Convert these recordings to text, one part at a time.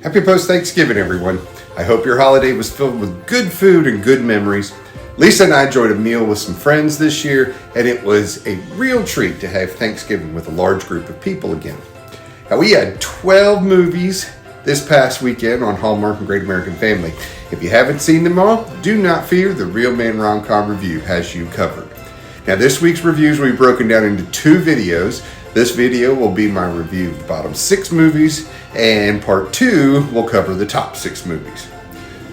Happy post-Thanksgiving, everyone. I hope your holiday was filled with good food and good memories. Lisa and I enjoyed a meal with some friends this year, and it was a real treat to have Thanksgiving with a large group of people again. Now, we had 12 movies this past weekend on Hallmark and Great American Family. If you haven't seen them all, do not fear, the Real Man Rom-Com Review has you covered. Now, this week's reviews will be broken down into 2 videos. This video will be my review of the bottom 6 movies, and part 2 will cover the top 6 movies.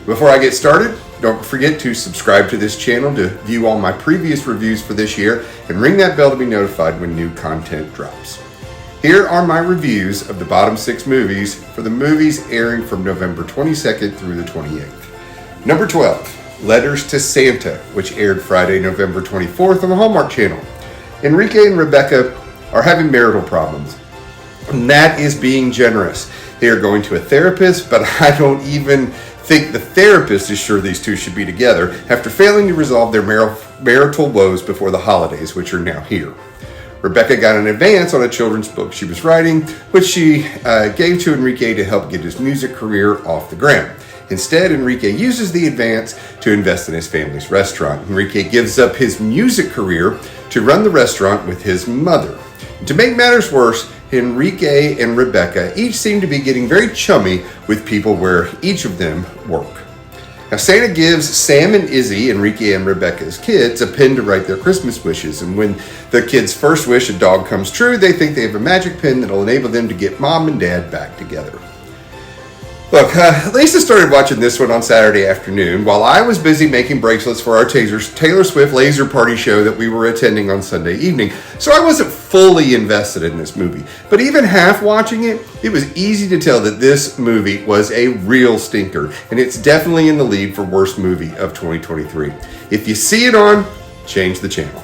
Before I get started, don't forget to subscribe to this channel to view all my previous reviews for this year, and ring that bell to be notified when new content drops. Here are my reviews of the bottom 6 movies for the movies airing from November 22nd through the 28th. Number 12, Letters to Santa, which aired Friday, November 24th on the Hallmark Channel. Enrique and Rebecca are having marital problems, and that is being generous. They are going to a therapist, but I don't even think the therapist is sure these two should be together after failing to resolve their marital woes before the holidays, which are now here. Rebecca got an advance on a children's book she was writing, which she gave to Enrique to help get his music career off the ground. Instead, Enrique uses the advance to invest in his family's restaurant. Enrique gives up his music career to run the restaurant with his mother. To make matters worse, Enrique and Rebecca each seem to be getting very chummy with people where each of them work. Now, Santa gives Sam and Izzy, Enrique and Rebecca's kids, a pen to write their Christmas wishes. And when the kids' first wish, a dog, comes true, they think they have a magic pen that will enable them to get mom and dad back together. Look, Lisa started watching this one on Saturday afternoon while I was busy making bracelets for our Taylor Swift laser party show that we were attending on Sunday evening. So I wasn't fully invested in this movie. But even half watching it, it was easy to tell that this movie was a real stinker. And it's definitely in the lead for worst movie of 2023. If you see it on, change the channel.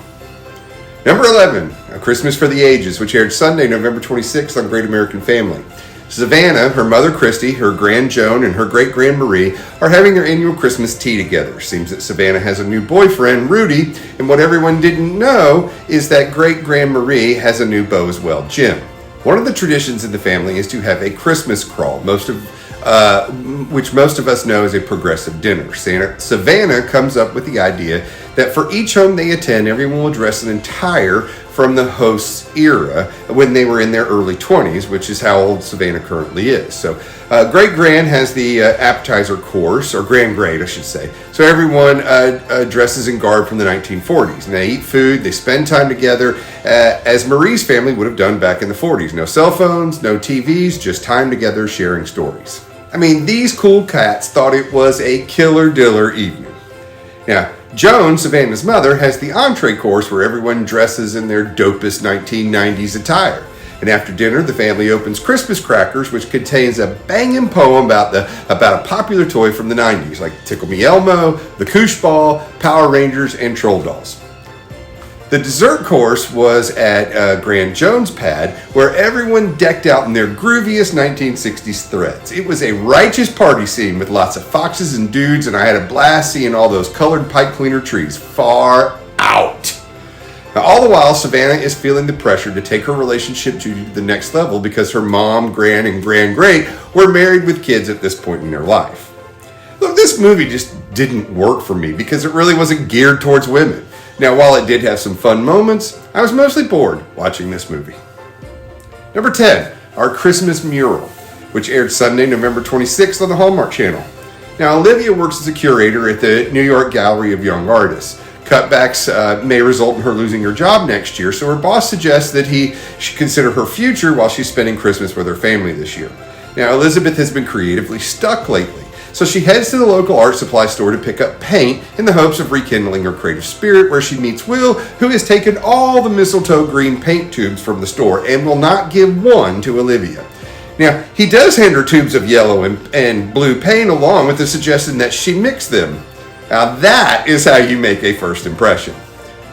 Number 11, A Christmas for the Ages, which aired Sunday, November 26th on Great American Family. Savannah, her mother Christy, her grand Joan, and her great-grand Marie are having their annual Christmas tea together. Seems that Savannah has a new boyfriend, Rudy, and what everyone didn't know is that great-grand Marie has a new beau as well, Jim. One of the traditions in the family is to have a Christmas crawl, which most of us know is a progressive dinner. Savannah comes up with the idea that for each home they attend, everyone will dress an attire from the host's era when they were in their early 20s, which is how old Savannah currently is. So Great Grand has the appetizer course, or Grand Great, I should say. So everyone dresses in garb from the 1940s. And they eat food, they spend time together, as Marie's family would have done back in the 40s. No cell phones, no TVs, just time together sharing stories. I mean, these cool cats thought it was a killer diller evening. Now, Joan, Savannah's mother, has the entree course where everyone dresses in their dopest 1990s attire. And after dinner, the family opens Christmas crackers, which contains a banging poem about a popular toy from the 90s, like Tickle Me Elmo, the Koosh Ball, Power Rangers, and Troll Dolls. The dessert course was at Grand Joan's pad, where everyone decked out in their grooviest 1960s threads. It was a righteous party scene with lots of foxes and dudes, and I had a blast seeing all those colored pipe cleaner trees. Far out. Now, all the while, Savannah is feeling the pressure to take her relationship to the next level because her mom, gran, and grand-great were married with kids at this point in their life. Look, this movie just didn't work for me because it really wasn't geared towards women. Now, while it did have some fun moments, I was mostly bored watching this movie. Number 10, Our Christmas Mural, which aired Sunday, November 26th on the Hallmark Channel. Now, Olivia works as a curator at the New York Gallery of Young Artists. Cutbacks may result in her losing her job next year, so her boss suggests that he should consider her future while she's spending Christmas with her family this year. Now, Elizabeth has been creatively stuck lately, so she heads to the local art supply store to pick up paint in the hopes of rekindling her creative spirit, where she meets Will, who has taken all the mistletoe green paint tubes from the store and will not give one to Olivia. Now, he does hand her tubes of yellow and blue paint along with the suggestion that she mix them. Now, that is how you make a first impression.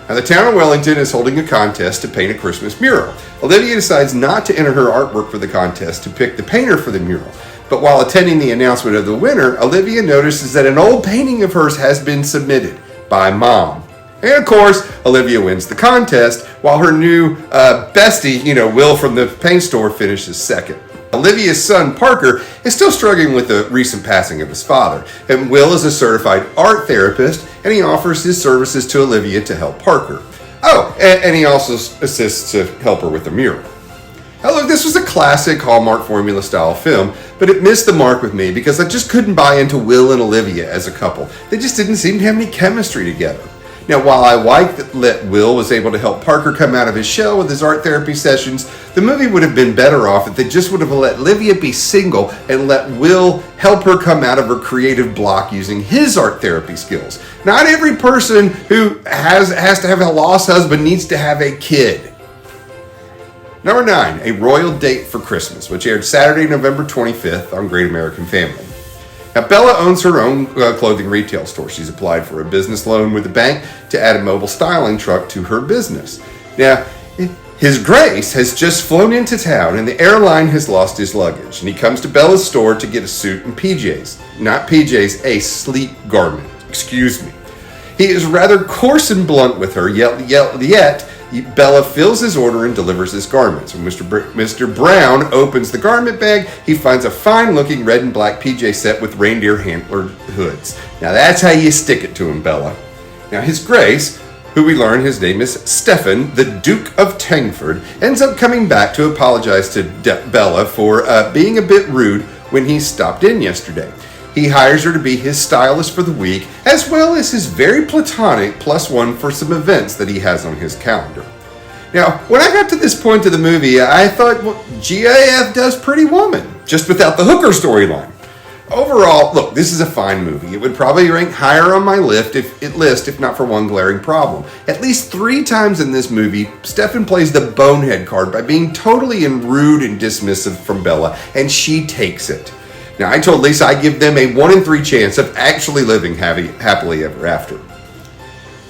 Now, the town of Wellington is holding a contest to paint a Christmas mural. Olivia decides not to enter her artwork for the contest to pick the painter for the mural. But while attending the announcement of the winner, Olivia notices that an old painting of hers has been submitted by Mom. And of course, Olivia wins the contest, while her new bestie, Will from the paint store, finishes second. Olivia's son, Parker, is still struggling with the recent passing of his father, and Will is a certified art therapist, and he offers his services to Olivia to help Parker. Oh, and he also assists to help her with the mural. Now look, this was a classic Hallmark formula style film, but it missed the mark with me because I just couldn't buy into Will and Olivia as a couple. They just didn't seem to have any chemistry together. Now, while I like that Will was able to help Parker come out of his shell with his art therapy sessions, the movie would have been better off if they just would have let Olivia be single and let Will help her come out of her creative block using his art therapy skills. Not every person who has to have a lost husband needs to have a kid. Number 9, A Royal Date for Christmas, which aired Saturday, November 25th on Great American Family. Now, Bella owns her own clothing retail store. She's applied for a business loan with the bank to add a mobile styling truck to her business. Now, His Grace has just flown into town and the airline has lost his luggage. And he comes to Bella's store to get a suit and PJs. Not PJs, a sleep garment. Excuse me. He is rather coarse and blunt with her, yet Bella fills his order and delivers his garments. When Mr. Brown opens the garment bag, he finds a fine-looking red and black PJ set with reindeer antler hoods. Now that's how you stick it to him, Bella. Now His Grace, who we learn his name is Stefan, the Duke of Tangford, ends up coming back to apologize to Bella for being a bit rude when he stopped in yesterday. He hires her to be his stylist for the week, as well as his very platonic +1 for some events that he has on his calendar. Now, when I got to this point of the movie, I thought, well, GAF does Pretty Woman, just without the hooker storyline. Overall, look, this is a fine movie. It would probably rank higher on my list if not for one glaring problem. At least 3 times in this movie, Stefan plays the bonehead card by being totally rude and dismissive from Bella, and she takes it. Now, I told Lisa I give them a 1 in 3 chance of actually living happily ever after.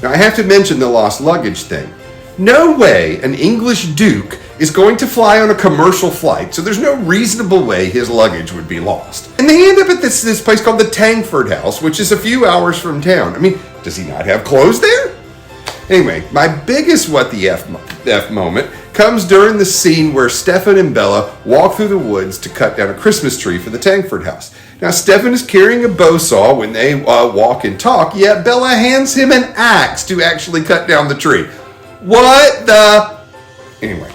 Now, I have to mention the lost luggage thing. No way an English duke is going to fly on a commercial flight, so there's no reasonable way his luggage would be lost. And they end up at this place called the Tangford House, which is a few hours from town. I mean, does he not have clothes there? Anyway, my biggest what the F moment comes during the scene where Stefan and Bella walk through the woods to cut down a Christmas tree for the Tangford house. Now, Stefan is carrying a bow saw when they walk and talk, yet Bella hands him an axe to actually cut down the tree. What the... Anyway.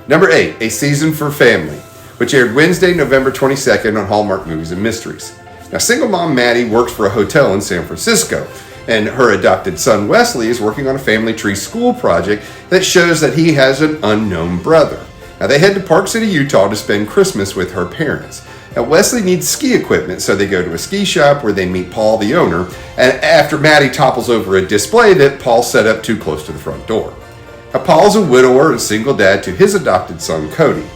Number 8, A Season for Family, which aired Wednesday, November 22nd on Hallmark Movies and Mysteries. Now, single mom Maddie works for a hotel in San Francisco, and her adopted son Wesley is working on a family tree school project that shows that he has an unknown brother. Now, they head to Park City, Utah to spend Christmas with her parents. Now, Wesley needs ski equipment, so they go to a ski shop where they meet Paul, the owner, and after Maddie topples over a display that Paul set up too close to the front door. Now, Paul's a widower and single dad to his adopted son, Cody.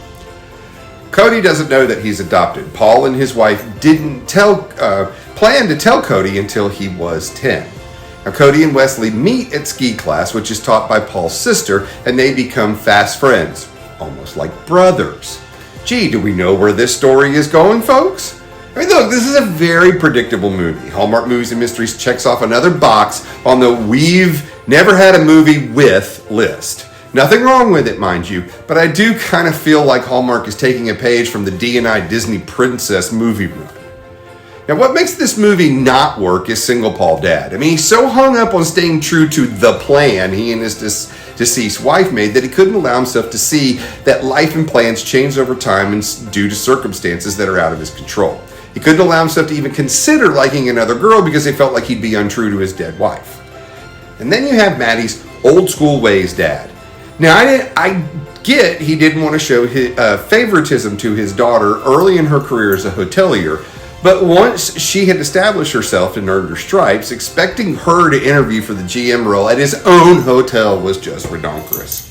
Cody doesn't know that he's adopted. Paul and his wife didn't plan to tell Cody until he was 10. Now, Cody and Wesley meet at ski class, which is taught by Paul's sister, and they become fast friends, almost like brothers. Gee, do we know where this story is going, folks? I mean, look, this is a very predictable movie. Hallmark Movies and Mysteries checks off another box on the we've never had a movie with list. Nothing wrong with it, mind you, but I do kind of feel like Hallmark is taking a page from the D&I Disney Princess movie run. Now, what makes this movie not work is single Paul Dad. I mean, he's so hung up on staying true to the plan he and his deceased wife made that he couldn't allow himself to see that life and plans change over time and due to circumstances that are out of his control. He couldn't allow himself to even consider liking another girl because he felt like he'd be untrue to his dead wife. And then you have Maddie's old school ways dad. Now, I get he didn't want to show his, favoritism to his daughter early in her career as a hotelier, but once she had established herself and earned her stripes, expecting her to interview for the GM role at his own hotel was just redonkulous.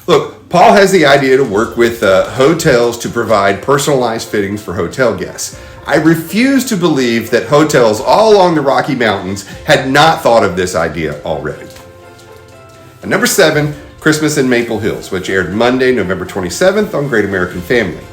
Look, Paul has the idea to work with hotels to provide personalized fittings for hotel guests. I refuse to believe that hotels all along the Rocky Mountains had not thought of this idea already. And number 7, Christmas in Maple Hills, which aired Monday, November 27th on Great American Family.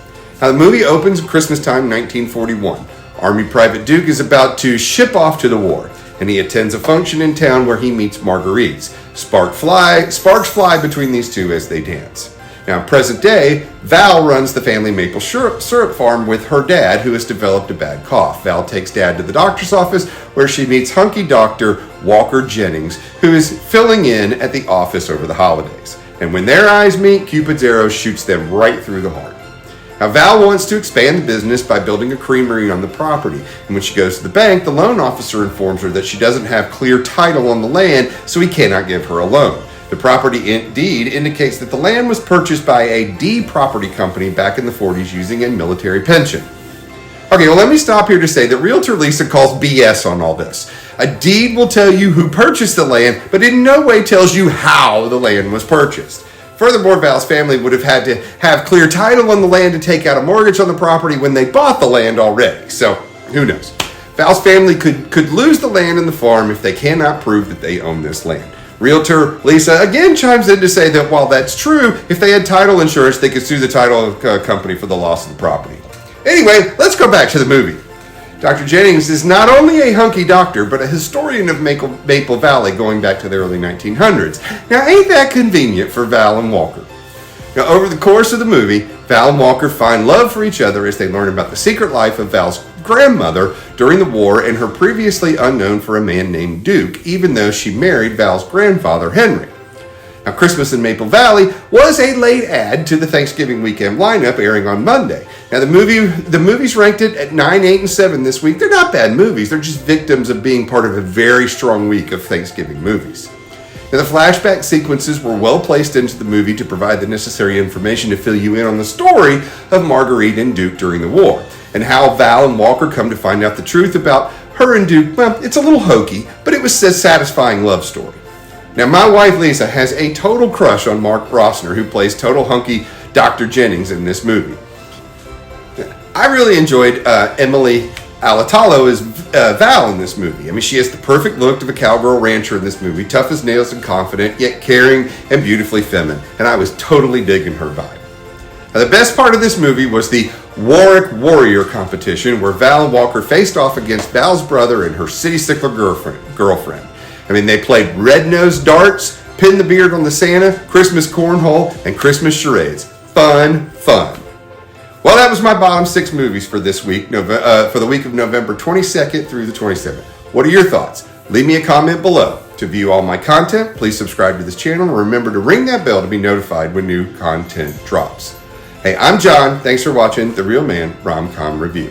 Now, the movie opens at Christmas time, 1941. Army Private Duke is about to ship off to the war, and he attends a function in town where he meets Marguerite. Sparks fly between these two as they dance. Now, in present day, Val runs the family maple syrup farm with her dad, who has developed a bad cough. Val takes dad to the doctor's office, where she meets hunky doctor Walker Jennings, who is filling in at the office over the holidays. And when their eyes meet, Cupid's arrow shoots them right through the heart. Now, Val wants to expand the business by building a creamery on the property. And when she goes to the bank, the loan officer informs her that she doesn't have clear title on the land, so he cannot give her a loan. The property deed indicates that the land was purchased by a D property company back in the 40s using a military pension. Okay, well, let me stop here to say that Realtor Lisa calls BS on all this. A deed will tell you who purchased the land, but in no way tells you how the land was purchased. Furthermore, Val's family would have had to have clear title on the land to take out a mortgage on the property when they bought the land already. So, who knows? Val's family could lose the land and the farm if they cannot prove that they own this land. Realtor Lisa again chimes in to say that while that's true, if they had title insurance, they could sue the title company for the loss of the property. Anyway, let's go back to the movie. Dr. Jennings is not only a hunky doctor, but a historian of Maple Valley going back to the early 1900s. Now, ain't that convenient for Val and Walker? Now, over the course of the movie, Val and Walker find love for each other as they learn about the secret life of Val's grandmother during the war and her previously unknown for a man named Duke, even though she married Val's grandfather, Henry. Now, Christmas in Maple Valley was a late add to the Thanksgiving weekend lineup airing on Monday. Now, the movies ranked it at 9, 8, and 7 this week. They're not bad movies. They're just victims of being part of a very strong week of Thanksgiving movies. Now, the flashback sequences were well placed into the movie to provide the necessary information to fill you in on the story of Marguerite and Duke during the war, and how Val and Walker come to find out the truth about her and Duke. Well, it's a little hokey, but it was a satisfying love story. Now, my wife Lisa has a total crush on Mark Rossner, who plays total hunky Dr. Jennings in this movie. I really enjoyed Emily Alatalo as Val in this movie. I mean, she has the perfect look of a cowgirl rancher in this movie, tough as nails and confident, yet caring and beautifully feminine, and I was totally digging her vibe. Now, the best part of this movie was the Warwick Warrior competition, where Val and Walker faced off against Val's brother and her city slicker girlfriend. I mean, they played red-nosed darts, pin the beard on the Santa, Christmas cornhole, and Christmas charades. Fun. Well, that was my bottom 6 movies for this week, for the week of November 22nd through the 27th. What are your thoughts? Leave me a comment below. To view all my content, please subscribe to this channel and remember to ring that bell to be notified when new content drops. Hey, I'm John. Thanks for watching The Real Man Rom-Com Review.